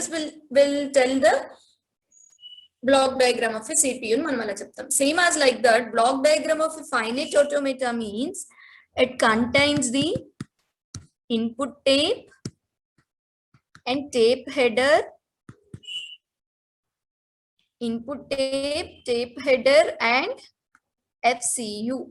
this will tell the block diagram of a CPU. Same as like that, block diagram of a finite automata means it contains the input tape and tape header, input tape, tape header, and FCU.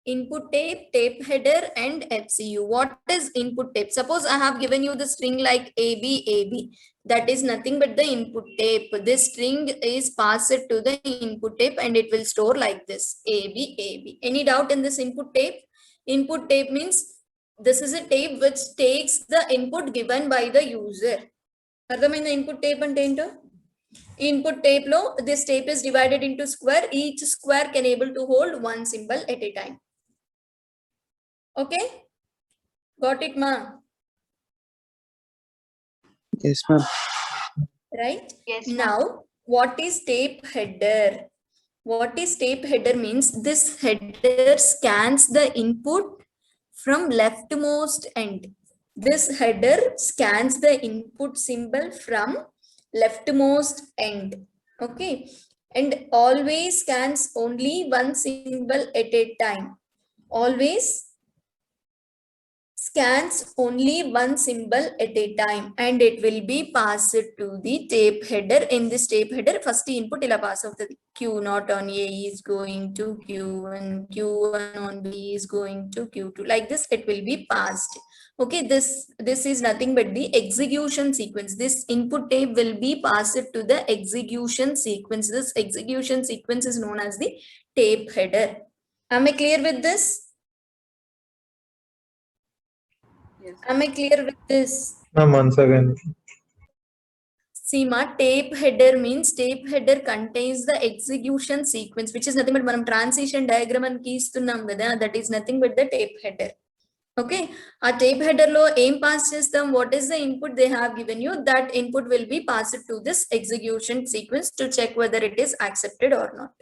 Input tape, tape header, and FCU. What is input tape? Suppose I have given you the string like AB, AB. That is nothing but the input tape. This string is passed to the input tape and it will store like this, AB, AB. Any doubt in this input tape? Input tape means this is a tape which takes the input given by the user. Ardhamaina input tape ante ento? Input tape lo, this tape is divided into square. Each square can able to hold one symbol at a time. Okay? Got it, ma? Yes, ma'am. Right? Yes. Now, what is tape header? What is tape header means this header scans the input from leftmost end. This header scans the input symbol from leftmost end. Okay. And always scans only one symbol at a time. Always scans only one symbol at a time and it will be passed to the tape header. In this tape header, first input ila pass of the Q0 on A is going to Q1, Q1 on B is going to Q2. Like this, it will be passed. Okay, this is nothing but the execution sequence. This input tape will be passed to the execution sequence. This execution sequence is known as the tape header. Am I clear with this? Yes. Am I clear with this? Ma'am, once again. Seema, tape header means tape header contains the execution sequence, which is nothing but manam transition diagram and keys tunnam kada. That is nothing but the tape header. Okay. A tape header lo aim pass chestam. What is the input they have given you? That input will be passed to this execution sequence to check whether it is accepted or not.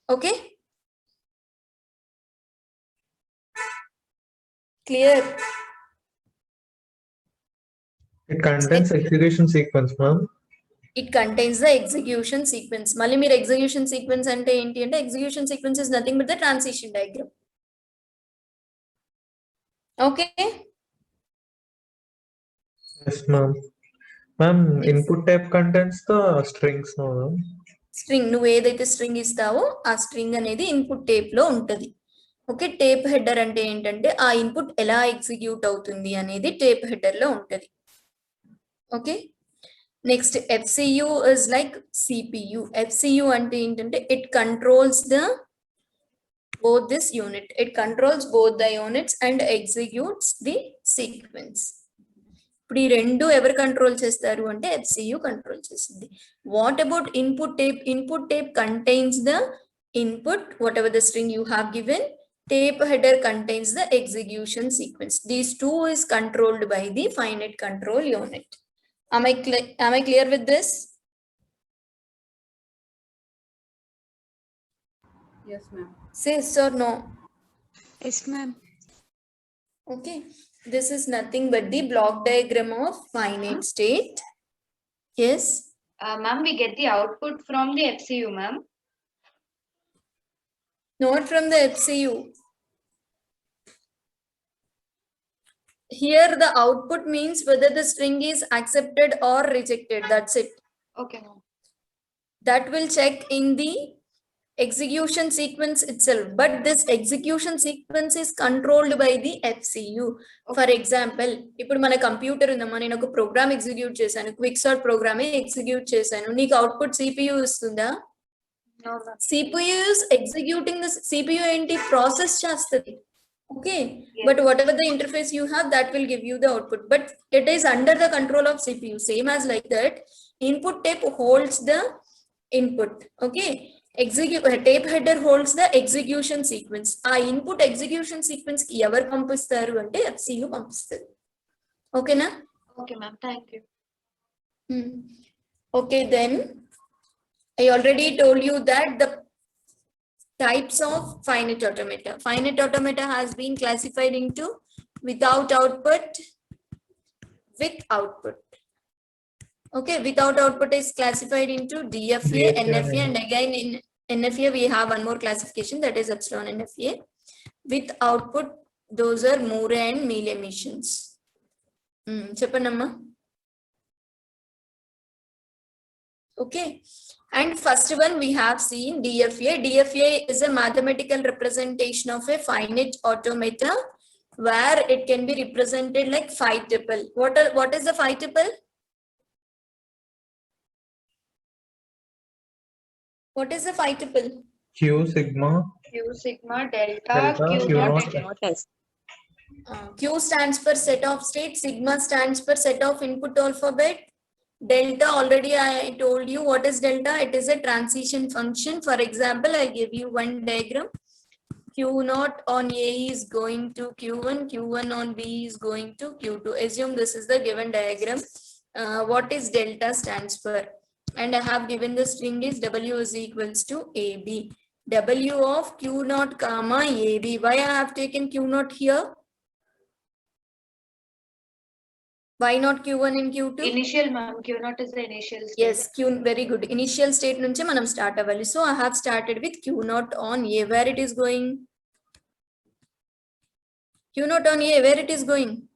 Okay. Clear? It contains execution sequence, ma'am. It contains the execution sequence. Mali meer execution sequence ante enti ante execution sequence is nothing but the transition diagram. Okay. Yes, ma'am. Ma'am, Yes. input tape contains the strings, no, ma'am. String నువ్వు ఏదైతే string ఇస్తావో ఆ string అనేది input tape లో ఉంటది. Okay, tape header అంటే ఏంటంటే ఆ input ఎలా ఎగ్జిక్యూట్ అవుతుంది అనేది టేప్ హెడర్ లో ఉంటది. Okay, next FCU is like CPU. FCU అంటే ఏంటంటే it controls both this unit. It controls both the units and executes the sequence. ఇప్పుడు ఈ రెండు ఎవరు కంట్రోల్ చేస్తారు అంటే FCU కంట్రోల్ చేస్తుంది. What about input tape? Input tape contains the input what ever the string you have given. Tape header contains the execution sequence. These two is controlled by the finite control unit. Am I clear with this? Yes, ma'am. Say yes or no. Yes, ma'am. Okay, this is nothing but the block diagram of finite state. Yes. Ma'am, we get the output from the FCU, ma'am. Not from the FCU. Here the output means whether the string is accepted or rejected. That's it. Okay, ma'am. That will check in the execution sequence itself. But this execution sequence is controlled by the FCU. For example, ఇప్పుడు మన computer ఉందమ్మా, నేను ఒక programme execute చేశాను, quick sort programme execute చేశాను, నీకు output CPU ఇస్తుందా? No, ma'am. CPU is executing the CPU ఏంటి ప్రాసెస్ చేస్తుంది. Okay, Yes. but whatever the interface you have, that will give you the output, but it is under the control of CPU. Same as like that, input tape holds the input. Okay, tape header holds the execution sequence. ఆ input execution sequence కి ఎవరు పంపిస్తారు అంటే FCU పంపిస్తారు. ఓకేనా? Okay, ma'am. Thank you. Okay, then I already told you that the types of finite automata. Finite automata has been classified into without output, with output. Okay, without output is classified into DFA, NFA, and again in NFA we have one more classification, that is epsilon NFA. With output, those are Moore and Meal emissions. Cheppanamma. Okay, and first one we have seen DFA. DFA is a mathematical representation of a finite automata where it can be represented like phi tuple. What is the phi tuple? What is the phi tuple? Q sigma Q sigma delta delta Q Q naught naught. S. Q stands for set of state, sigma stands for set of input alphabet. Delta, already I told you what is delta. It is a transition function. For example, I give you one diagram. Q naught on A is going to Q1, Q1 on B is going to Q2. Assume this is the given diagram. What is delta stands for? And I have given the string is W is equals to AB. W of Q naught comma AB. Why I have taken Q naught here? Why not Q1 and Q2? Initial, ma'am. Q naught is the initial state. Yes, Q, very good. Initial state nunchi manam start avali. So I have started with Q naught on A. Where it is going? Q naught on A, where it is going?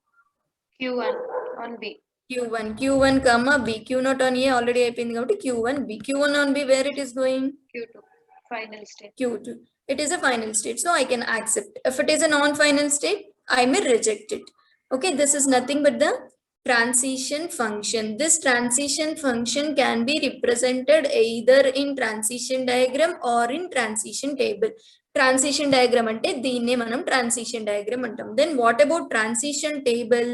Q1 on B. Q1 comma B. Q naught on A already అయిపోయింది కాబట్టి Q1 B. Q1 on B, where it is going? Q2. Final state. Q2. It is a final state, so I can accept. If it is a non-final state, I may reject it. Okay, this is nothing but the transition function. This transition function can be represented either in transition diagram or in transition table. Transition diagram ante deenne manam transition diagram antam. Then what about transition table?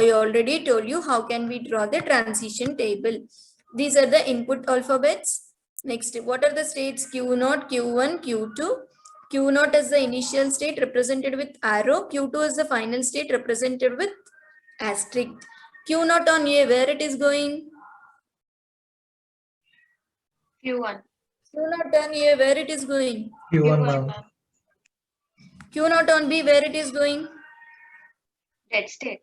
I already told you how can we draw the transition table. These are the input alphabets. Next, what are the states? Q0, Q1, Q2. Q0 is the initial state represented with arrow. Q2 is the final state represented with asterisk. Q0 on A, where it is going? Q1. Q0 on A, where it is going? Q1 ma'am. ma'am. Q0 on B, where it is going? Dead state.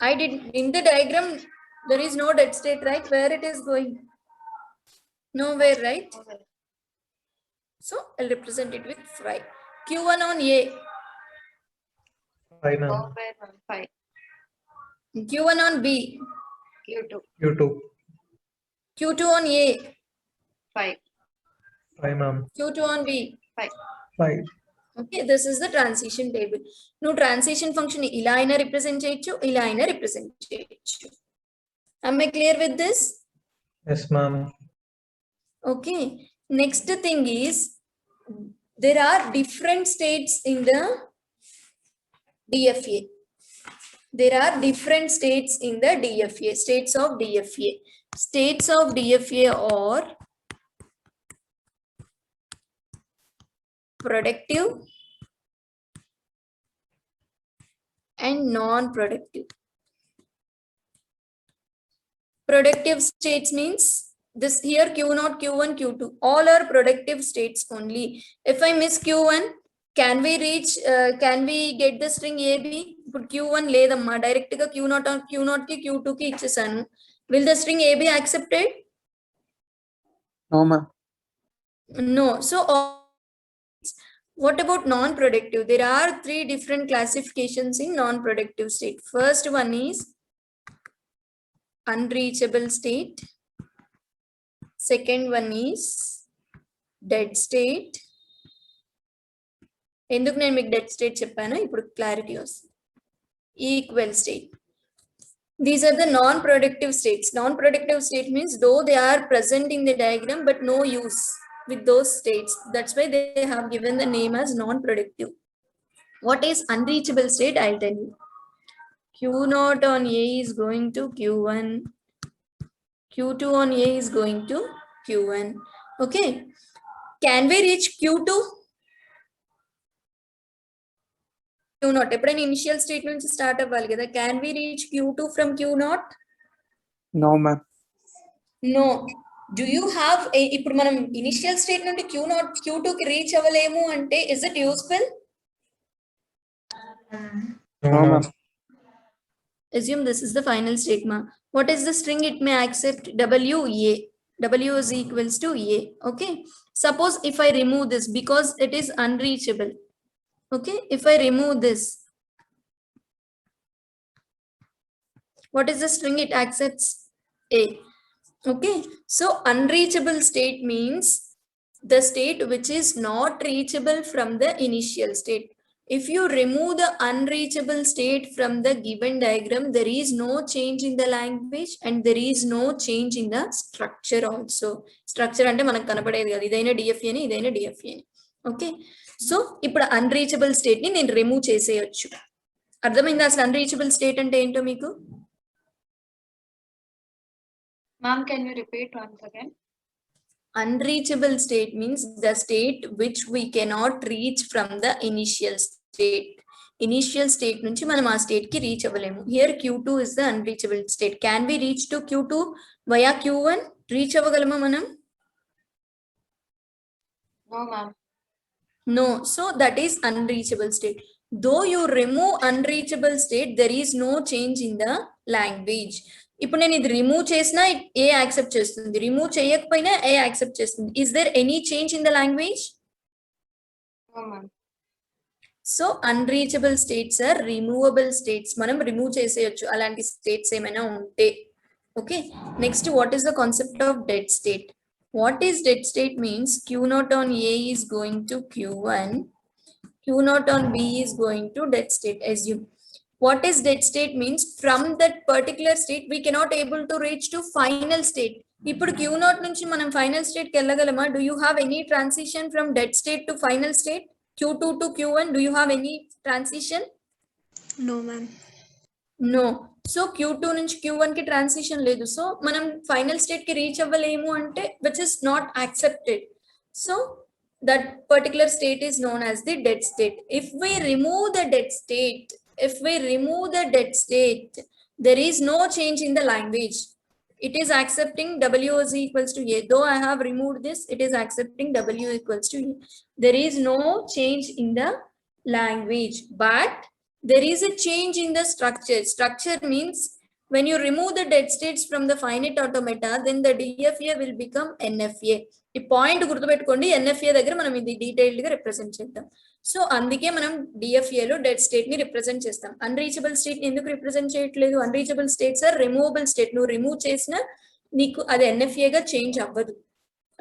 I did in the diagram, there is no dead state, right? Where it is going? Nowhere, right? Okay. So I'll represent it with phi. Q1 on A. Phi ma'am. Nowhere, ma'am. Phi. Q1 on B. Q2. Q2. Q2 on A. Phi. Phi ma'am. Q2 on B. Phi. Phi. Okay, this is the transition table. No transition function ila aina represent cheyochu, ila aina represent cheyochu. Am I clear with this? Yes ma'am. Okay, next thing is there are different states in the DFA. There are different states in the DFA, states of DFA. States of DFA are productive and non-productive. Productive states means this here Q0, Q1, Q2, all are productive states only. If I miss Q1, can we reach, can we get the string AB? Put Q1 ledamma, direct ga Q0 ki Q2 ki ichesanu. Will the string AB accepted? No, ma'am. No. So what about non-productive? There are three different classifications in non-productive state. First one is unreachable state. Second one is dead state. ఎందుకు నేను మీకు dead state చెప్పాను ఇప్పుడు clarity వస్తుంది. Equal state. These are the non-productive states. Non-productive state means though they are present in the diagram but no use with those states. That's why they have given the name as non-productive. What is unreachable state? I'll tell you. Q0 on A is going to Q1. Q2 on A is going to Q1. Okay. Can we reach Q2? Q0. ఎప్పుడైనా initial state నుంచి start అవ్వాలి కదా. Can we reach Q2 from Q0? No, ma'am. No. Do you have a, ఇప్పుడు మనం initial state నుండి Q2 కి reach అవ్వలేము అంటే is it useful? No No, ma'am. ma'am. Assume this is the final state ma. What is the string it may accept? WA. W is equals to A. Okay. Suppose if I remove this because it is unreachable. Okay. If I remove this, what is the string it accepts? A. Okay. So unreachable state means the state which is not reachable from the initial state. If you remove the unreachable state from the given diagram, there is no change in the language and there is no change in the structure also. Structure అంటే మనకు కనపడేది కాదు, ఇదైనా DFA అని ఇదైనా DFA అని. Okay, so ఇప్పుడు unreachable state ని నేను రిమూవ్ చేసేయచ్చు. అర్థమైందా అసలు అన్రీచబుల్ స్టేట్ అంటే ఏంటో మీకు? Ma'am, can you repeat once again? Unreachable state means the state which we cannot reach from the initial state. Initial state nunchi manam aa state ki reach avalemu. Here Q2 is the unreachable state. Can we reach to Q2 via Q1? Reach avagalama manam? No, ma'am. No. So that is unreachable state. Though you remove unreachable state, there is no change in the language. ఇప్పుడు నేను ఇది remove చేసినా ఏ accept చేస్తుంది, remove చేయకపోయినా A accept చేస్తుంది. Is there any change in the language? No, ma'am. So unreachable states are removable states. మనం remove చేసేయచ్చు అలాంటి స్టేట్స్ ఏమైనా ఉంటే. Okay, next what is the concept of dead state? What is dead state means Q naught on A is going to Q1, Q naught on B is going to dead state. Assume. What is dead state means from that particular state we cannot able to reach to final state. ఇప్పుడు Q naught నుంచి మనం final state కి వెళ్ళగలమా? Do you have any transition from dead state to final state? Q2 to Q1, do you have any transition? No, ma'am. No. So Q2 నుంచి Q1 కి transition లేదు. So మనం final state కి reach అవ్వలేము అంటే which is not accepted. So that particular state is known as the dead state. If we remove the dead state, there is no change in the language. It is accepting W is equals to A. Though I have removed this, it is accepting W equals to A. There is no change in the language, but there is a change in the structure. Structure means when you remove the dead states from the finite automata, then the DFA will become NFA. ఈ point గుర్తుపెట్టుకోండి, NFA దగ్గర మనం ఇది detailed గా represent చేద్దాం. So అందుకే మనం DFA లో డెడ్ స్టేట్ ని రిప్రజెంట్ చేస్తాం. అన్రీచబుల్ స్టేట్ ని ఎందుకు రిప్రజెంట్ చేయట్లేదు? Unreachable states are removable state. నువ్వు రిమూవ్ చేసినా నీకు అది NFA గా చేంజ్ అవ్వదు.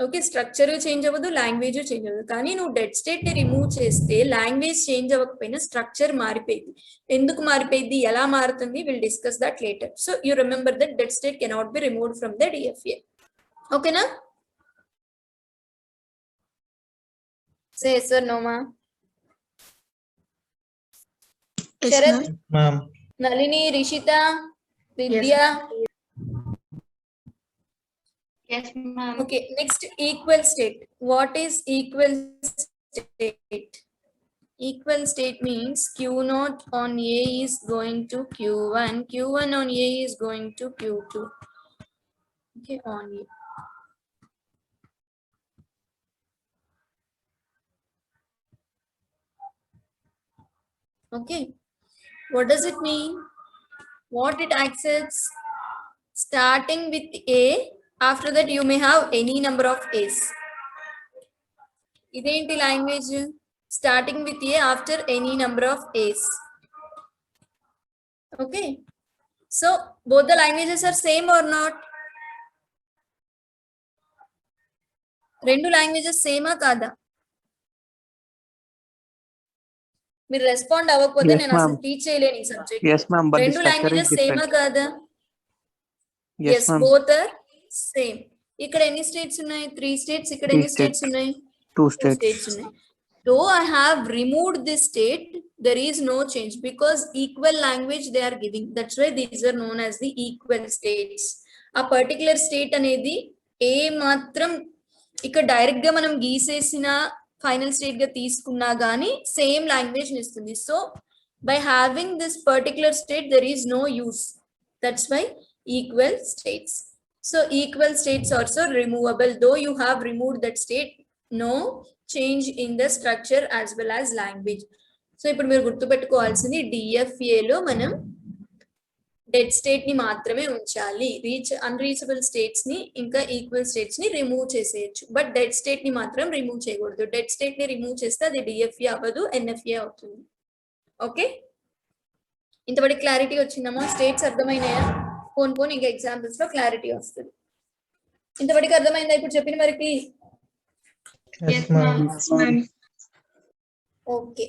ఓకే, స్ట్రక్చర్ చేంజ్ అవ్వదు, లాంగ్వేజ్ చేంజ్ అవ్వదు. కానీ నువ్వు డెడ్ స్టేట్ ని రిమూవ్ చేస్తే లాంగ్వేజ్ చేంజ్ అవ్వకపోయినా స్ట్రక్చర్ మారిపోయింది. ఎందుకు మారిపోయింది, ఎలా మారుతుంది, will discuss that later. So you remember that dead state cannot be removed from the DFA. ఓకేనా? Say yes or no, ma. Yes, Sharat, ma'am. Ma'am. Nalini, Rishita, Vidya. Yes, ma'am. Okay, next equal state. What is equal state? Equal state means Q naught on A is going to Q1, Q1 on A is going to Q2. Okay, on A. Okay, what does it mean? What it accepts? Starting with A, after that you may have any number of A's. Identi language? Starting with A after any number of A's. Okay, so both the languages are same or not? Rendu languages same ఆ కాదా? మీరు respond అవ్వకపోతే Yes, నేను అసలు ma'am. Teach చేయలేను ఈ subject. Yes, ma'am. But the రెండు structure languages is సేమా different. కాదా? Yes, Yes, ma'am. both are same. ఇక్కడ ఎన్ని స్టేట్స్ ఉన్నాయి? 3 states. ఇక్కడ Three ఎన్ని స్టేట్స్ states. ఉన్నాయి? 2 2 states. states ఉన్నాయి. Though I have removed this state, there is no change because equal language they are giving. That's why these are known as the equal states. ఆ particular state అనేది ఏ మాత్రం ఇక్కడ direct గా మనం గీసేసిన final state గా తీసుకున్నా గానీ సేమ్ లాంగ్వేజ్ ఇస్తుంది. So by having this particular state there is no use. That's why equal states. So equal states also removable. Though you have removed that state, no change in the structure as well as language. So ఇప్పుడు మీరు గుర్తుపెట్టుకోవాల్సింది DFA లో మనం dead state ని మాత్రమే ఉంచాలి. Unreachable states ని ఇంకా ఈక్వల్ స్టేట్స్ ని రిమూవ్ చేసేయచ్చు, బట్ డెడ్ స్టేట్ ని మాత్రం రిమూవ్ చేయకూడదు. డెడ్ స్టేట్ ని రిమూవ్ చేస్తే అది డిఎఫ్ఏ అవ్వదు, ఎన్ఎఫ్ఏ అవుతుంది. ఓకే, ఇంతవరకు క్లారిటీ వచ్చిందమ్మా? స్టేట్స్ అర్థమైనాయా? పోను ఇంకా ఎగ్జాంపుల్స్ లో క్లారిటీ వస్తుంది. ఇంతవరకు అర్థమైందా ఇప్పుడు చెప్పిన వరకు? Yes, ma'am. Okay,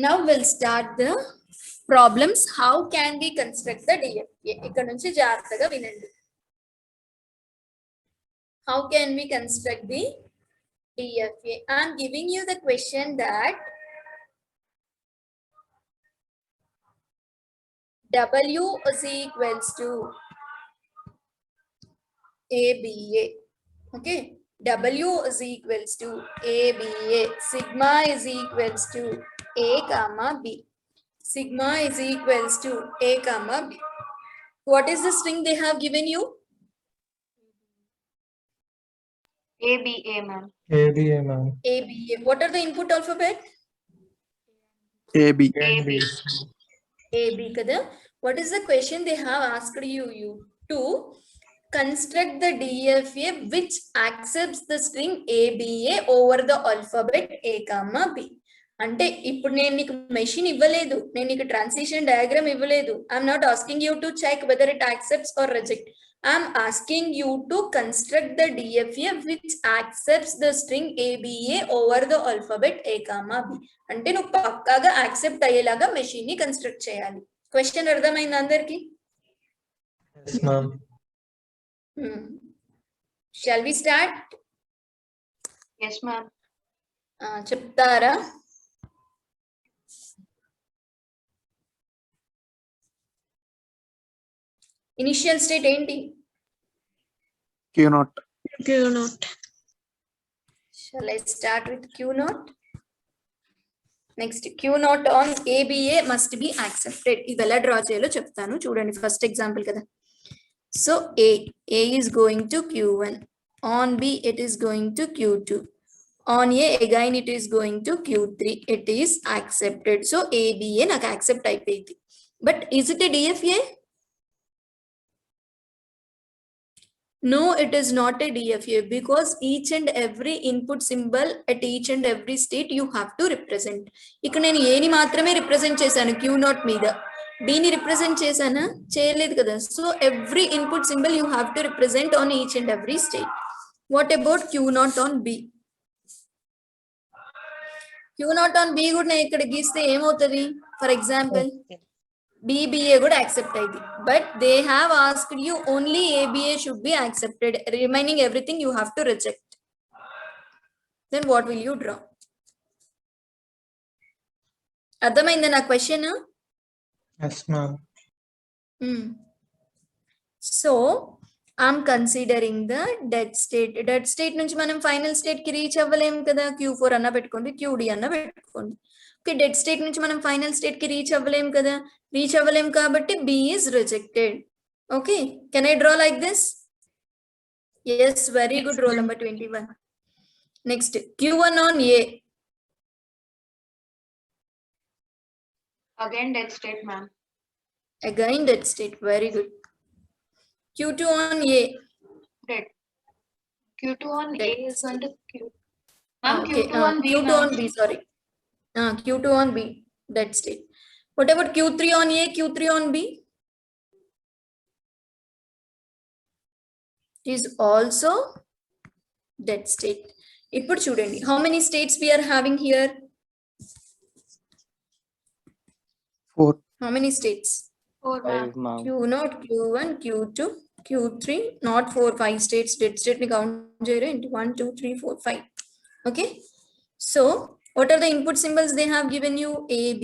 now we'll start the problems. How can we construct the DFA? ఇక్కడ నుంచి జాగ్రత్తగా వినండి. How can we construct the DFA? I'm giving you the question that W is equals to ABA. Okay, W is equals to ABA. Sigma is equals to A comma B. Sigma is equals to A comma B. What is the string they have given you? ABA, ma'am. ABA, ma'am. ABA. What are the input alphabet? AB. AB. AB kada. What is the question they have asked you to construct the DFA which accepts the string ABA over the alphabet A comma B. అంటే ఇప్పుడు నేను నీకు machine ఇవ్వలేదు, నేను నీకు transition diagram ఇవ్వలేదు. I'm not asking you to check whether it accepts or reject. I'm asking you to construct the DFA which accepts the string ABA over the alphabet A comma B. అంటే నువ్వు పక్కాగా accept అయ్యేలాగా machine ని construct చేయాలి. Question అర్థమైంది అందరికి? Yes, ma'am. Shall we start? Yes, ma'am. చెప్తారా? Initial state ఏంటి? Q0. Q0. Shall I start with Q0? Next, Q0 on ABA must be accepted. ఇది ఎలా డ్రా చేయాలో చెప్తాను చూడండి. ఫస్ట్ ఎగ్జాంపుల్ కదా. So A is going to Q1. On B it is going to Q2. On A again it is going to Q3. It is accepted. So ABA నాకు accept అయిపోయింది. But is it a DFA? No, it is not a DFA because each and every input symbol at each and every state you have to represent. ఇక్కడ నేను A ని మాత్రమే represent చేశాను Q0 మీద. D ని represent చేశానా? చేయలేదు కదా. So every input symbol you have to represent on each and every state. What about Q0 on B? Q0 on B కూడా నేను ఇక్కడ గీస్తే ఏమవుతుంది? ఫర్ ఎగ్జాంపుల్ BBA కూడా యాక్సెప్ట్ అయింది, but they have asked you only ABA should be accepted, remaining everything you have to reject. Then what will you draw? అర్థమైందా నా question? Yes, ma'am. So I'm considering the dead state. Dead state నుంచి మనం final state కి reach అవ్వలేము కదా. Q4 అన్న పెట్టుకోండి, QD అన్న పెట్టుకోండి. ఓకే, డెడ్ స్టేట్ నుంచి మనం ఫైనల్ స్టేట్ కి రీచ్ అవ్వలేము కదా. రీచ్ అవ్వలేము కాబట్టి B is rejected. Okay, can I draw like this? Yes, very good. Roll number 21. Next, Q1 on A. Again dead state, ma'am. Again dead state, very good. Q2 on A. Dead. Q2 on Dead A is going to Q. Ma'am, Okay, Q2 on B, Q2 ma'am. on B, sorry. Q2 on B, dead state. What about Q3 on A, Q3 on B? Is also dead state. ఇప్పుడు చూడండి, how many states we are having here? 4. How many states? 4, ma'am. Q0, Q1, Q2, Q3, not 4, 5 states. Dead state ni count చేయరు. 1, 2, 3, 4, 5. Okay, so what are the input symbols they have given you? AB.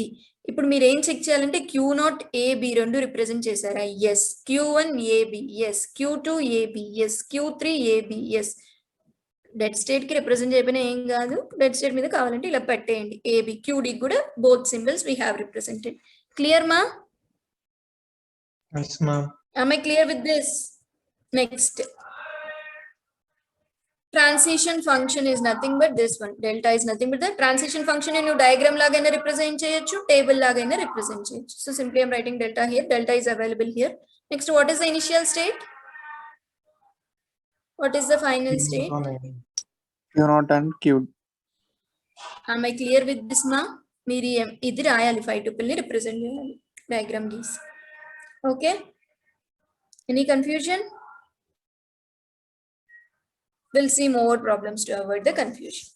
ఇప్పుడు మీరు ఏం check చేయాలంటే Q0 AB రెండు represent చేశారా? Yes. Q1 AB, yes. Q2 AB, yes. Q3 AB, yes. Dead state కి represent చేయబడిన ఏం కాదు. డెడ్ స్టేట్ మీద కావాలంటే ఇలా పెట్టేయండి. AB, QD కూడా both symbols we have represented. Clear మా? Yes, ma'am. Am I clear with this? Next, transition function is nothing but this one. Delta is nothing but the transition function in your diagram laga represent cheyochu, table laga represent cheyochu. So simply I'm writing delta here. Delta is available here. Next, what is the initial state? What is the final state? Q0 and Q. Am I clear with this, ma? మీరు ఇది రాయాలి 5 tuple ని represent చేయాలి diagram గీసి. Okay, any confusion? We'll see more problems to avoid the confusion.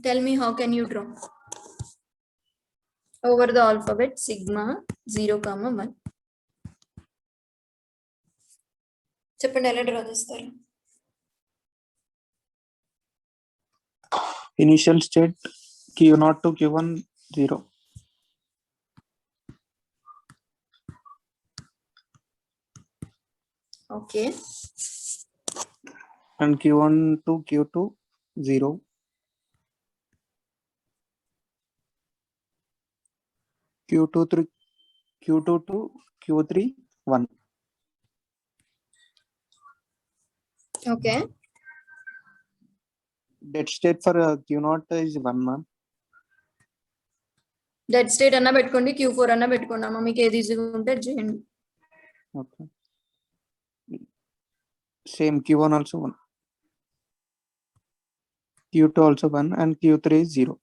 Tell me, how can you draw? Over the alphabet, sigma 0, 1. చెప్పండి, ఎలా draw చేస్తారు? Initial state Q0 to Q1 0. Okay. And Q1 to Q2 0. Q2 to Q3 1. Okay. Dead state for Q0 is 1, ma'am. Dead state అన్నా పెట్టుకోండి, Q4 అన్నా పెట్టుకోండి అమ్మా, మీకు ఏది ఈజీగా ఉంటే అది చేయండి. Okay. Same Q1 also 1. Q2 also 1 and Q3 is 0.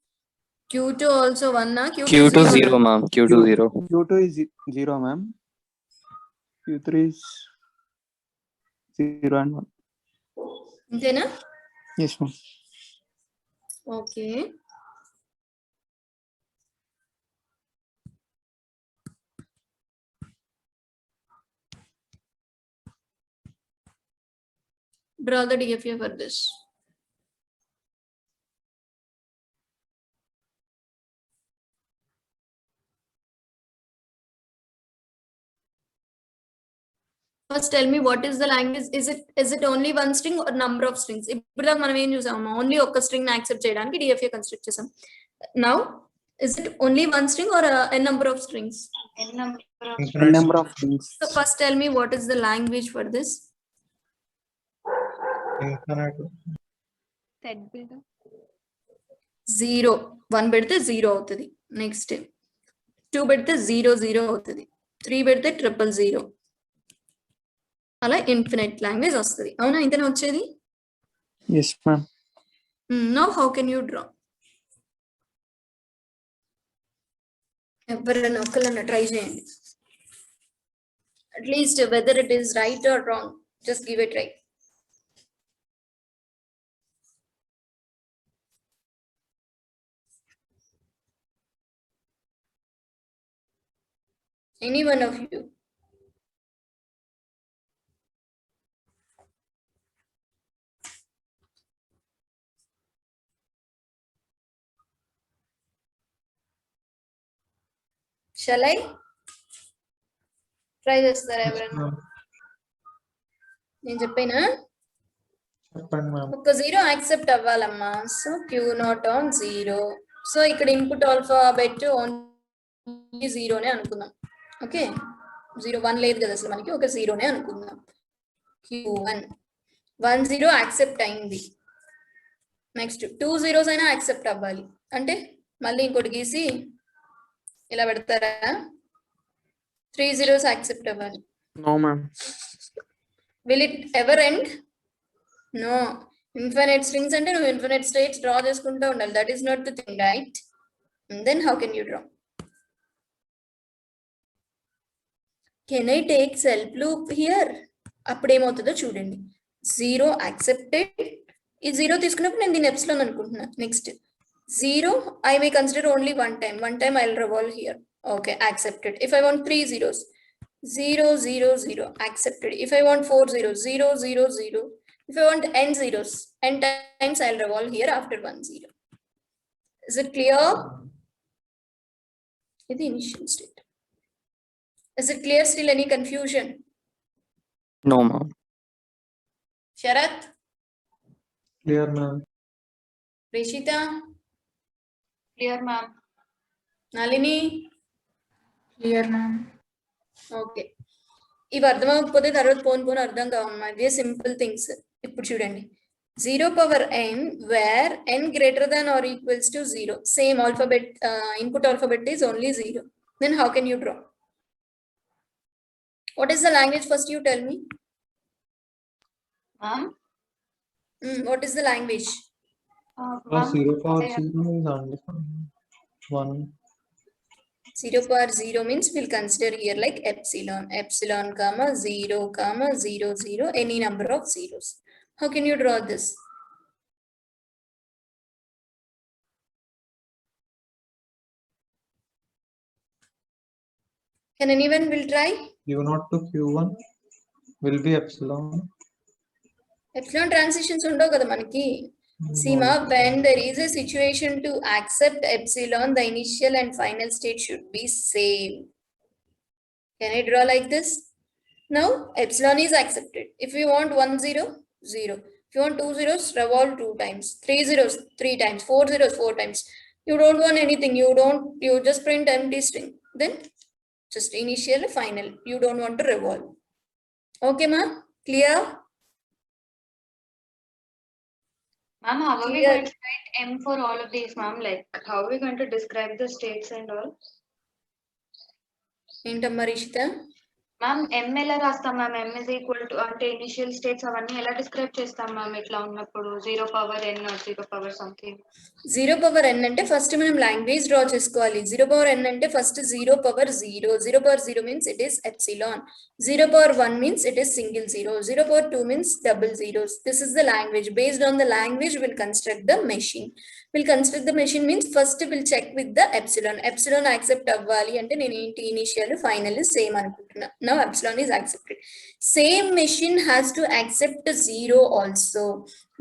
Q2 also 1 na? Q2 0, ma'am. Q2 0. Q2 is 0, ma'am. Q3 is 0 and 1. అంతేనా? Yes, ma'am. Okay. Draw the DFA for this. First tell me, what is the language? Is it only one string or number of strings? ఇప్పుడు దాకా మనం ఏం చూసాము, only ఒక string ని accept చేయడానికి DFA construct చేసాం. Now is it only one string or a number of strings? A number of strings. So first tell me, what is the language for this? Set builder. 0 1 పెడితే 0 అవుతుంది. Next 2 పెడితే 0 0 అవుతుంది. 3 పెడితే 000. అలా infinite language వస్తుంది. అవునా, ఇంతనే వచ్చేది? Yes, ma'am. Now how can you draw? ఎవరైనా ఒకళ్ళన్నా ట్రై చేయండి. At least whether it is right are wrong, just give it try. Any one of you? Shall I? Try చేస్తారా ఎవరైనా? నేను చెప్పేనా? చెప్పండి మ్యామ్. ఒక 0 యాక్సెప్ట్ అవ్వాలమ్మా. So Q0 on 0. సో ఇక్కడ ఇన్పుట్ ఆల్ఫాబెట్ ఓన్లీ 0 నే అనుకుందాం. ఓకే, 0 1 లేదు కదా అసలు మనకి, ఒక 0 నే అనుకుందాం. Q1 1 0 యాక్సెప్ట్ అయింది. నెక్స్ట్ 2 zeros అయినా యాక్సెప్ట్ అవ్వాలి. అంటే మళ్ళీ ఇంకోటి గీసి ఇలా పెడతారా? 3 zeros యాక్సెప్ట్ అవ్వాలి. No, ma'am. Will it ever end? No. Infinite strings అంటే నువ్వు infinite states డ్రా చేసుకుంటూ ఉండాలి. That is not the thing, right? And then how can you draw? Can I take self loop here? అప్పుడు ఏమవుతుందో చూడండి. 0 accepted. ఈ 0 తీసుకున్నప్పుడు నేను దీన్ని ఎప్సిలాన్ అనుకుంటున్నా. Next 0 I may consider only one time. One time I'll revolve here. Okay, accepted. If I want 3 zeros, 0 0 0 accepted. If I want 4 zeros, 0 0 0. If I want n zeros, n times I'll revolve here after 1 0. Is it clear? This is the initial state. Is it clear? Still any confusion? No, ma'am. Sharath? Clear ma'am. Rishita? Clear, ma'am. Nalini? Clear, ma'am. Okay, ఇవి అర్థం అవ్వకపోతే తర్వాత పోను అర్థం కావమ్మా. ఇవే simple things. ఇప్పుడు చూడండి, 0 power n where n greater than or equals to 0. Same alphabet, input alphabet is only 0. Then how can you draw? What is the language? First you tell me. Ma'am? What is the language? Plus Ma'am, 0 power I have- 0 is undefined. 1. 0 power 0 means we'll consider here like epsilon. Epsilon comma 0 comma 0 0, any number of zeros. How can you draw this? Can anyone will try? Q0 to Q1 will be epsilon. Epsilon transitions ఉండవు కదా మనకి. Seema, when there is a situation to accept epsilon, the initial and final state should be same. Can I draw like this? Now epsilon is accepted. If you want 1 0, 0. If you want 2 zeros, revolve 2 times. 3 zeros, 3 times. 4 zeros, 4 times. You don't want anything. You just print empty string. Then just initial, final. You don't want to revolve. Okay, ma? Clear? Ma'am, how are we Clear. going to write M for all of these, ma'am? Like, how are we going to describe the states and all? ఏంటమ్మా Rishitha? Ma'am, M ఎలా రాస్తాం ma'am? M is equal to అంటే initial states అవన్నీ ఎలా describe చేస్తాం ma'am ఇట్లా ఉన్నప్పుడు 0 power n or 0 power something? 0 power n అంటే ఫస్ట్ మనం లాంగ్వేజ్ డ్రా చేసుకోవాలి. 0 power n అంటే first 0 power 0. 0 power 0 means it is epsilon. 0 power 1 means it is single zero. 0 power 2 means double zeros. This is the language. Based on the language, we'll construct the machine. We'll construct the machine means first we'll check with the epsilon. Epsilon accept అవ్వాలి అంటే నేను ఏంటి initial final same అనుకుంటున్నా. Now epsilon is accepted. Same machine has to accept 0 also.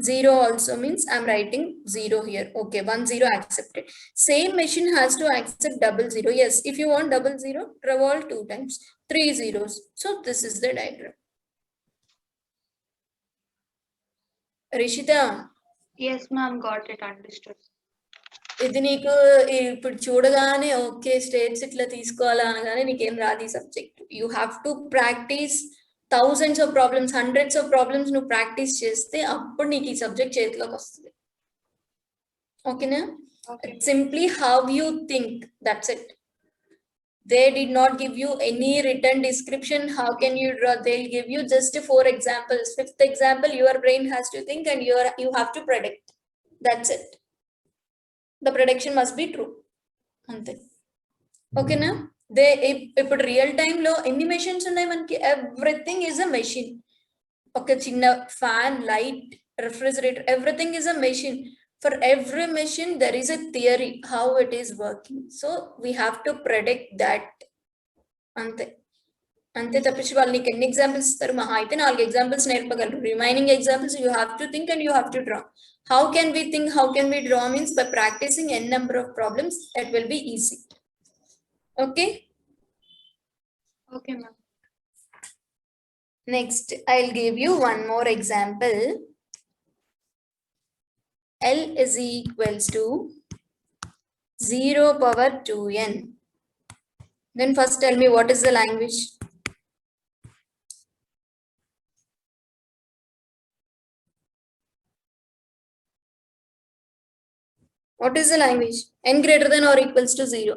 0 also means I'm writing 0 here. Okay, 1 0 accepted. Same machine has to accept double zero. Yes, if you want double zero, revolve 2 times. 3 zeros. So this is the diagram. Rishita, Yes, ma'am, got it, understood. ఇది నీకు ఇప్పుడు చూడగానే okay states ఇట్లా తీసుకోవాలా అనగానే నీకేం రాదు ఈ subject. You have to practice thousands of problems, hundreds of problems నువ్వు ప్రాక్టీస్ చేస్తే అప్పుడు నీకు ఈ సబ్జెక్ట్ చేతిలోకి వస్తుంది. ఓకేనా? Okay. Simply how you think, that's it. They did not give you any written description. How can you draw? They'll give you just 4 examples. 5th example, your brain has to think and you have to predict. That's it. The prediction must be true. అంతే. ఓకేనా? ఇప్పుడు real time లో ఎన్ని machines ఉన్నాయి మనకి? Everything is a machine. ఒక చిన్న fan, light, refrigerator, everything is a machine. For every machine, there is a theory how it is working. So we have to predict that. అంతే తప్పించి వాళ్ళు నీకు ఎన్ని ఎగ్జాంపుల్స్ ఇస్తారు? మహా అయితే 4 ఎగ్జాంపుల్స్ నేర్పగలరు. Remaining examples you have to think and you have to draw. How can we think? How can we draw? Means by practicing n number of problems, it will be easy. Okay. Okay, ma'am. Next, I'll give you one more example. L is equals to 0 power 2n. Then first tell me what is the language? What is the language? N greater than or equals to 0.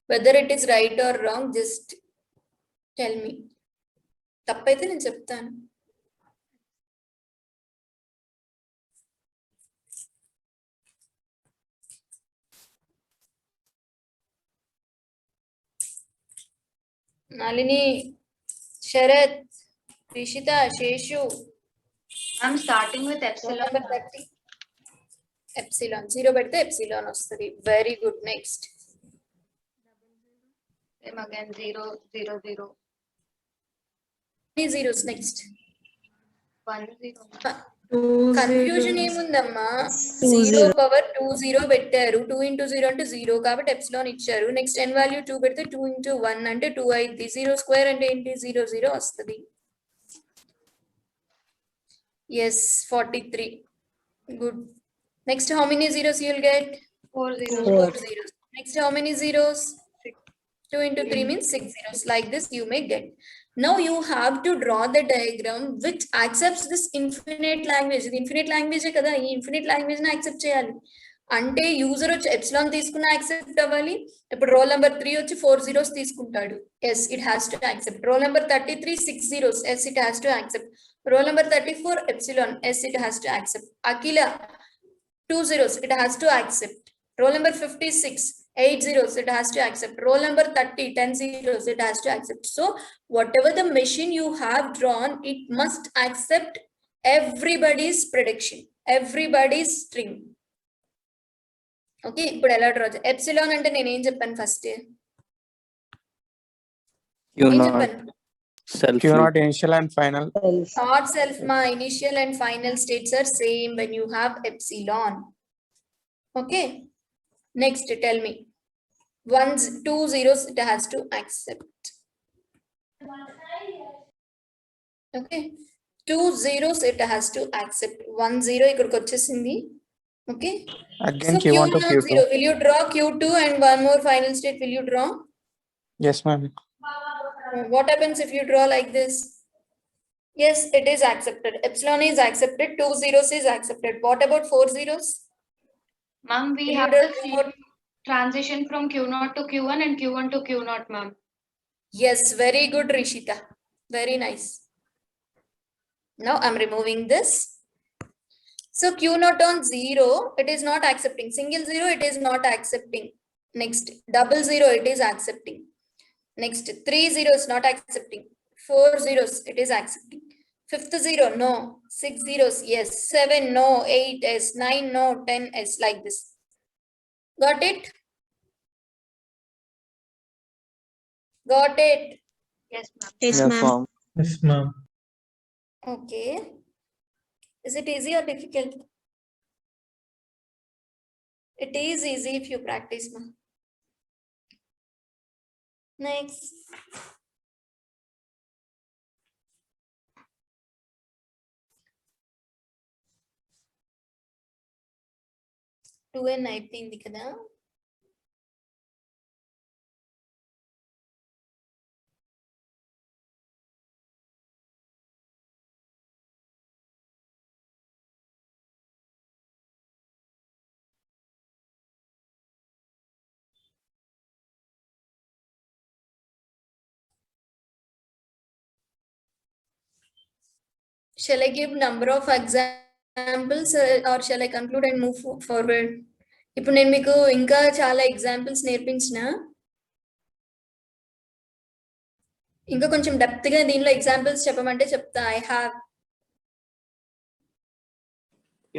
Whether it is right or wrong, just tell me. తప్పైతే నేను చెప్తాను. Nalini, Sarath, Rishitha, Seshu. I'm starting with epsilon. Number 30. Epsilon. 0 పెడితే epsilon వస్తుంది. Very good. Next. Same again, 0 0 0. Any zeros next. 1 0. Confusion ఏముందమ్మా? 0 power 2 0 పెట్టారు. 2 into 0 అంటే 0 కాబట్టి epsilon ఇచ్చారు. నెక్స్ట్ n వాల్యూ 2 పెడితే 2 into 1 అంటే 2 అయింది. 0 స్క్వేర్ అంటే ఏంటి? 0 0 వస్తుంది. Yes, 43. Good. Next, how many zeros you will get? 4 0. 4 zeros. Next, how many zeros? 2 into 3 means 6 zeros. Like this you may get. Now you have to draw the diagram which accepts this infinite language. The infinite language kada, ee infinite language na accept cheyali. అంటే user వచ్చి epsilon తీసుకున్న accept అవ్వాలి. ఇప్పుడు roll number 3 వచ్చి 4 zeros తీసుకుంటాడు. Yes it has to accept. Roll number 33 6 zeros. Yes it has to accept. Roll number 34 epsilon. Yes it has to accept. Akhila 2 zeros. It has to accept. Roll number 56 8 zeros. It has to accept. Roll number 30 10 zeros. It has to accept. So whatever the machine you have drawn, it must accept everybody's prediction, everybody's string. Okay, ఇప్పుడు ఎలా draw చేయాలి? Epsilon అంటే నేను ఏం చెప్పాను first? Q ఏం naught చెప్పాను? self Q loop. naught initial and final. Not self, my initial and final states are same when you have epsilon. Okay. Next, tell me. 2 zeros it has to accept. Okay. 2 zeros it has to accept. 1 zero ikkadiki vachesindi. Okay. Again So Q1 to Q0 Q2. zero. Will you draw Q2 and one more final state? Will you draw? Yes, ma'am. What happens if you draw like this? Yes, it is accepted. Epsilon is accepted. 2 zeros is accepted. What about 4 zeros? Ma'am, we Will you have draw the more? transition from Q0 to Q1 and Q1 to Q0, ma'am. Yes, very good, Rishita. Very nice. Now I'm removing this. So Q0 on 0, it is not accepting. Single 0, it is not accepting. Next, double 0, it is accepting. Next, 3 zeros not accepting. 4 zeros, it is accepting. 5th 0, no. 6 zeros, yes. 7, no. 8, yes. 9, no. 10, yes. Like this. Got it? Got it? Yes, ma'am. Yes, ma'am. Yes, ma'am. Okay. Is it easy or difficult? It is easy if you practice, ma'am. Next. Two and అయిపోయింది కదా. Shall I give number of examples or shall I conclude and move forward? ఇప్పుడు నేను మీకు ఇంకా చాలా examples నేర్పించిన ఇంకా కొంచెం డెప్త్ గా దీనిలో ఎగ్జాంపుల్స్ చెప్పమంటే చెప్తా. I have.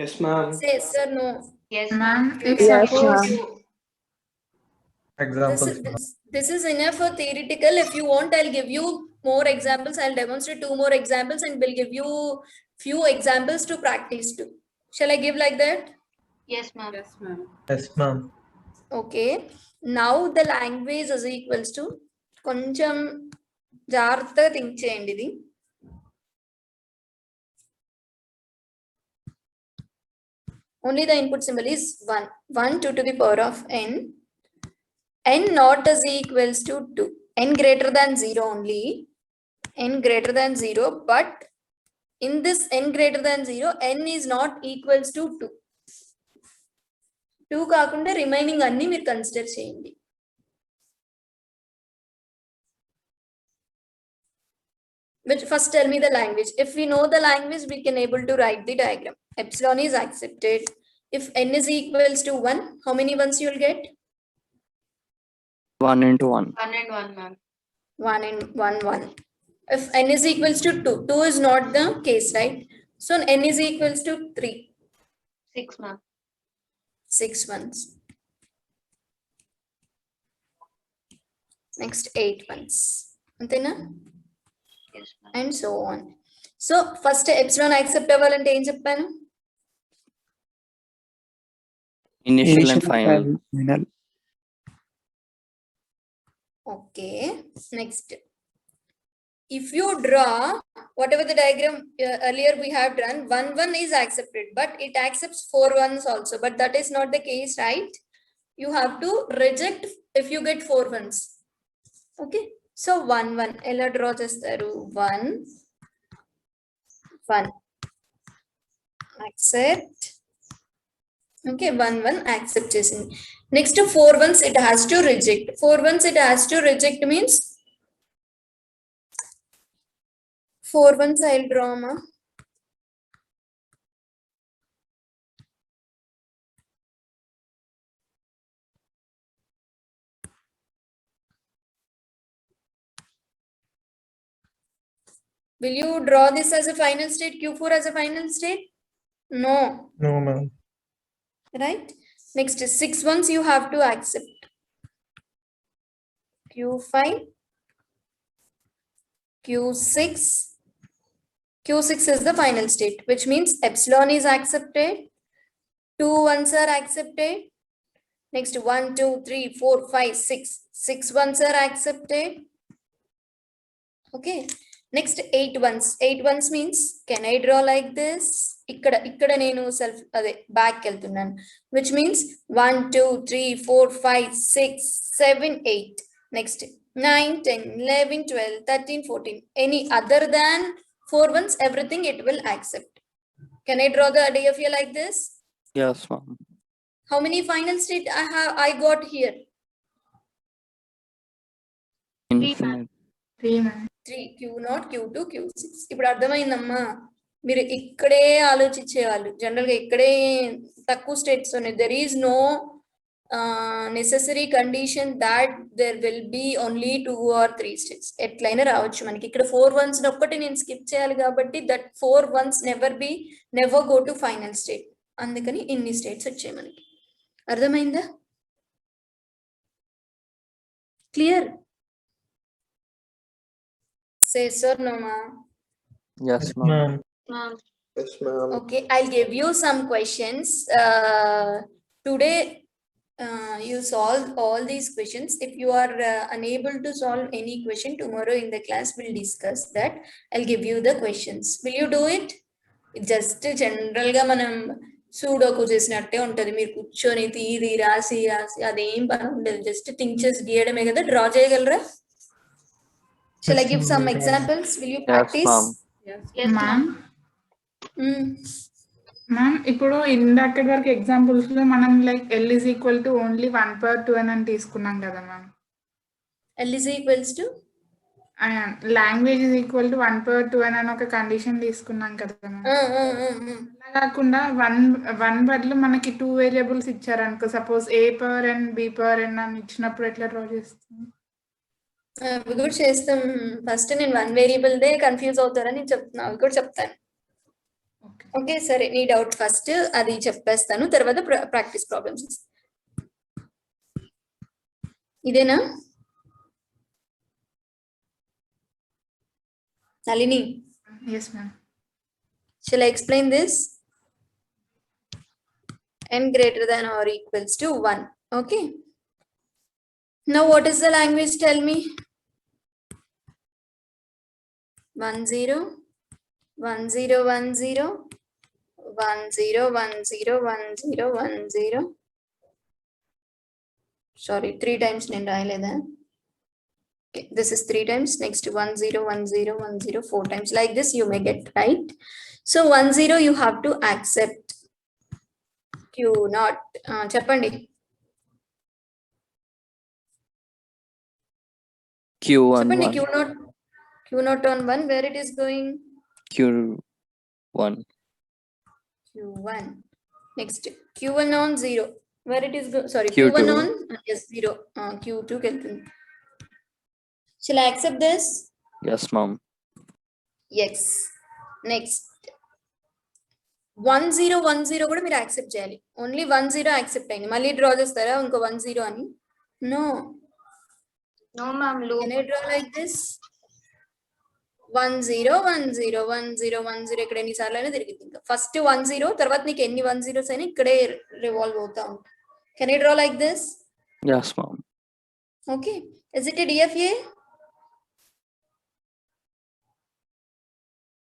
Yes, ma'am. Say yes or no. Yes, Ma'am, ma'am. if suppose Examples. This is enough for theoretical. If you want, I'll give you more examples. I'll demonstrate 2 more examples and will give you few examples to practice too. Shall I give like that? Yes, ma'am. Yes, ma'am. Okay. Now the language is equals to కొంచెం జాగ్రత్తగా think చేయండి ఇది. Only the input symbol is 1. 1 2 to the power of n. N not is equals to 2. N greater than 0 only. N greater than 0, but in this n greater than 0, n is not equals to 2. 2 కాకుండా remaining అన్ని మీరు consider చేయండి. Which first tell me the language. If we know the language, we can able to write the diagram. Epsilon is accepted. If n is equals to 1, how many ones you will get? 1 into 1. 1 and 1, ma'am. 1 and 1 1. If n is equals to 2, 2 is not the case, right? So n is equals to 3. 6, ma'am. 6 ones. Next 8 ones. Antena? Yes, ma'am. And so on. So first epsilon accept అవ్వాలంటే ఏం చెప్పాను? Initial and final. Final. Okay. Next. If you draw whatever the diagram earlier we have drawn, 1 1 is accepted, but it accepts 4 ones also. But that is not the case, right? You have to reject if you get 4 ones. Okay so 1 1 ఎలా draw చేస్తారు 1 1 accept okay 1 1 accept చేసింది next 4 1s it has to reject 4 1s it has to reject means 4 1s I'll draw ma will you draw this as a final state Q4 as a final state no No, ma'am. right next 6 1s you have to accept Q5 Q6 Q6 is the final state which means epsilon is accepted 2 1s are accepted next 1 2 3 4 5 6 6 1s are accepted okay next 8 1s means can I draw like this ikkada nenu self ade back keltunnanu which means 1 2 3 4 5 6 7 8 next 9 10 11 12 13 14 any other than 4 1s everything it will accept can I draw the DFA like this Yes, ma'am. how many final state I got here Infinite. 3 ma'am. 3 Q0 Q2 Q6 ఇప్పుడు అర్థమైందమ్మా మీరు ఇక్కడే ఆలోచించేవాళ్ళు general గా ఇక్కడే తక్కువ states ఉన్నాయి there is no necessary condition that there will be only 2 or 3 states ఎట్లయినా రావచ్చు మనకి ఇక్కడ 4 1s ఒక్కటి నేను స్కిప్ చేయాలి కాబట్టి that 4 1s never go to final state అందుకని ఇన్ని స్టేట్స్ వచ్చాయి మనకి అర్థమైందా clear Say sir, no ma. Yes, ma'am. Ma'am. Yes, ma'am. Okay, I'll give you some questions. Today, you solve all these questions. If you are unable to solve any question, tomorrow in the class we'll discuss that. I'll give you the questions. Will you do it? Just general ga manam sudoku చేసినట్టే ఉంటది మీరు కూర్చొని తీరి రాసి అదేం పని ఉండదు just thinks గీయడమే కదా డ్రా చేయగలరా Shall I give some examples? Will you practice? Yes, ma'am. Yes, ma'am Mm. Ma'am ఇప్పుడు ఇందాకటి వరకు ఎగ్జాంపుల్స్ లో మనం like L is equal to only 1/2 అని తీసుకున్నాం కదా ma'am L is equals to language is equal to 1/2 అని ఒక కండిషన్ తీసుకున్నాం కదా మ్యామ్ అలా కాకుండా వన్ బదులు మనకి 2 వేరియబుల్స్ ఇచ్చారనుకో సపోజ్ A/n B/n అని ఇచ్చినప్పుడు ఎట్లా డ్రా చేస్తాం అవి కూడా చేస్తాం ఫస్ట్ నేను 1 వేరియబుల్ దే కన్ఫ్యూజ్ అవుతారని చెప్తున్నా అవి కూడా చెప్తాను ఓకే సరే నీ డౌట్ ఫస్ట్ అది చెప్పేస్తాను తర్వాత ప్రాక్టీస్ ప్రాబ్లమ్స్ ఇదేనా Nalini yes ma'am shall I explain this n greater than or equals to 1 okay now what is the language tell me 1 0 1 0 1 0 1 0 1 0 1 0 1 0 sorry 3 times నేను రాయలేదా okay this is 3 times next 1 0 1 0 1 0 4 times like this you may get right so 1 0 you have to accept q not చెప్పండి Q1, చెప్పండి 1. q not on 1 where it is going Q1. q1 next q1 on 0 where it is sorry Q2. q1 on yes 0 q2 కి వెళ్తుంది shall I accept this Yes, ma'am. yes next 1 0 1 0 కూడా మీరు accept చేయాలి only 1 0 accept అయింది మళ్ళీ draw చేస్తారా ఇంకో 1 0 అని no No, ma'am. Loop. can I draw like this 1 0 1 0 1 0 1 0 ఇక్కడ ఎన్నిసార్లు అయినా తిరిగింది ఇంకా ఫస్ట్ 1 0 తర్వాత నీకు ఎన్ని 1 zeros అయినా ఇక్కడే రివాల్వ్ అవుతా ఉంటాయి can I draw like this Yes, ma'am. okay is it a DFA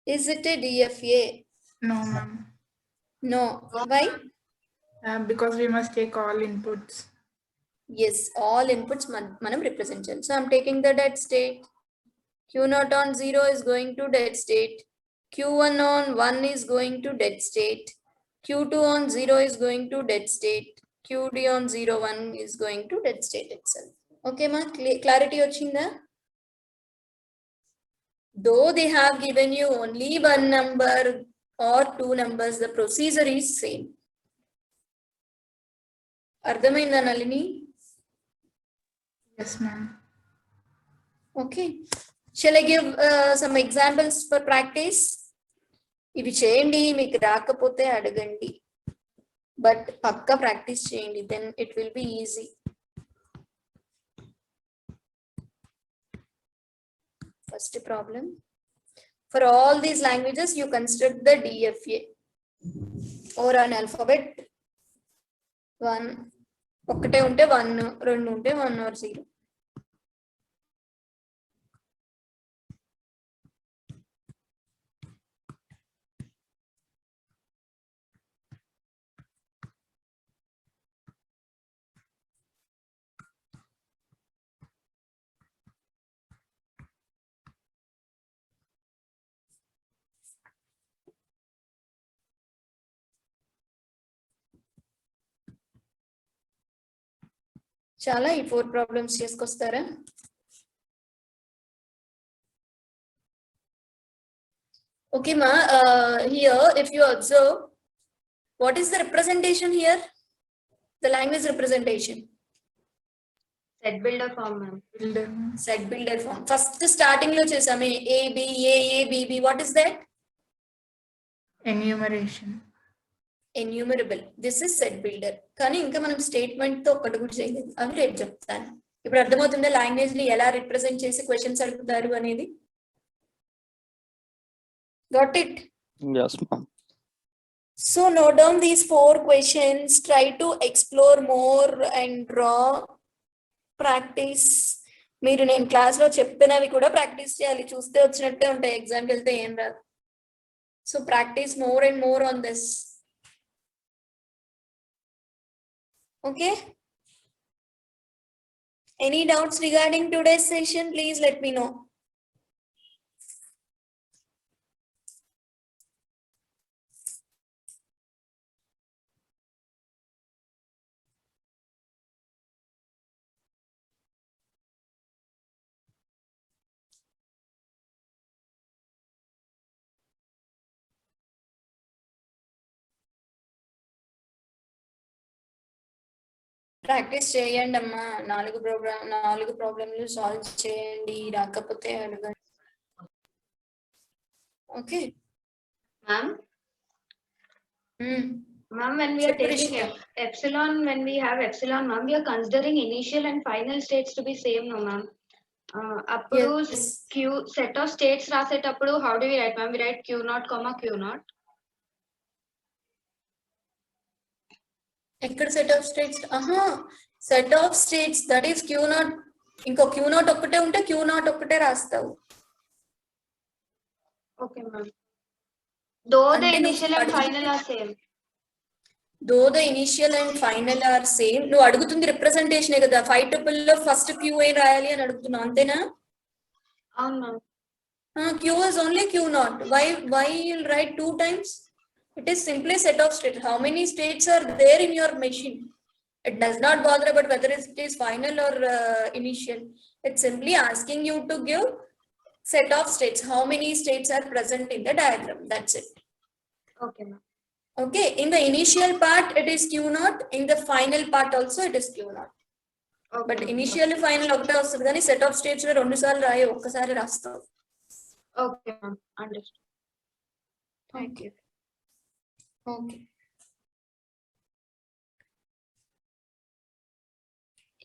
is it a DFA no ma'am no why because we must take all inputs Yes, all inputs మనం represent చేయాలి. So I'm taking the dead state. Q0 on 0 is going to dead state. Q1 on 1 is going to dead state. Q2 on 0 is going to dead state. QD on 0, 1 is going to dead state itself. Okay, ma? Clarity వచ్చిందా? Though they have given you only one number or two numbers, the procedure is same. అర్థమైందా Nalini? Yes, ma'am. Okay. Shall I give some examples for practice? ఇవి చేయండి, మీకు రాకపోతే అడగండి, but Pakka practice చేయండి, then it will be easy. First problem. For all these languages, you construct the DFA or an alphabet. 1 ఒకటే ఉంటే 1, 2 ఉంటే 1 or 0. చాలా ఈ 4 problems చేసుకొస్తారా? Okay, ma. Here, if you observe, what is the representation here? The language representation. Set builder form, ma'am. Builder. Set builder form. First starting lo chesame A B B B. What is that? Enumeration. Enumerable. This is set builder. కానీ ఇంకా మనం statement తో ఒకటి కూడా చేయలేదు, అవి రేపు చెప్తాను. ఇప్పుడు అర్థమవుతుందా లాంగ్వేజ్ ని ఎలా రిప్రజెంట్ చేసి క్వశ్చన్స్ అడుగుతారు అనేది? Got it? Yes, ma'am. So note down these 4 questions, try to explore more and draw, practice. మీరు నేను క్లాస్ లో చెప్పినవి కూడా ప్రాక్టీస్ చేయాలి, చూస్తే వచ్చినట్టే ఉంటాయి, ఎగ్జామ్కి వెళ్తే ఏం రాదు. So practice more and more on this. Okay? Any doubts regarding today's session? Please let me know. Practice చేయండి అమ్మా, 4 ప్రాబ్లమ్లు సాల్వ్ చేయండి, రాకపోతే అడగండి. Okay Ma'am, ma'am, when we are taking epsilon, when we have epsilon, ma'am, we are considering initial and final states to be same, no, ma'am. Appudu Yes. Q set of states rasetappudu, how do we write, ma'am? We write Q0, Q0. ఎక్కడ set of states? Set of states that is Q0. ఇంకో Q0 ఒక్కటే ఉంటే Q0 ఒక్కటే రాస్తావు. Okay, ma'am. Though the అంటే initial and final are same. Though the initial and final are same, నువ్వు అడుగుతుంది రిప్రజెంటేషనే కదా, 5 tuple లో ఫస్ట్ QA రాయాలి అని అడుగుతున్నావు, అంతేనా? అవును, ma'am. Q is only Q0. Why you'll write 2 times? It is simply set of states. How many states are there in your machine? It does not bother about whether it is final or initial. It's simply asking you to give set of states. How many states are present in the diagram? That's it. Okay, ma'am. Okay. In the initial part, it is Q0. In the final part also, it is Q0. Okay, But ma'am. initially final ఒకటే వస్తుంది కానీ set of states లో 2 సార్లు రాయి, ఒక్కసారి రాస్తావు. Okay, ma'am. Understood. Thank you. Okay.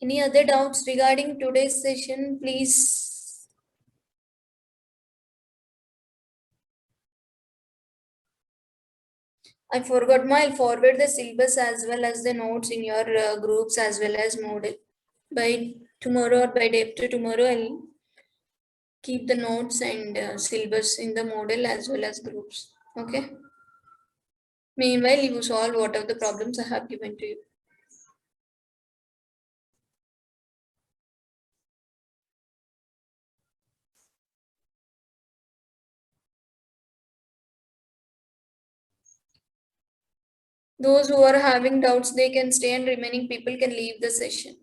Any other doubts regarding today's session, please? I forgot, I'll forward the syllabus as well as the notes in your groups as well as Moodle. By tomorrow or by day after tomorrow, I'll keep the notes and syllabus in the Moodle as well as groups. Okay. Meanwhile, you solve whatever the problems I have given to you. Those who are having doubts, they can stay and remaining people can leave the session.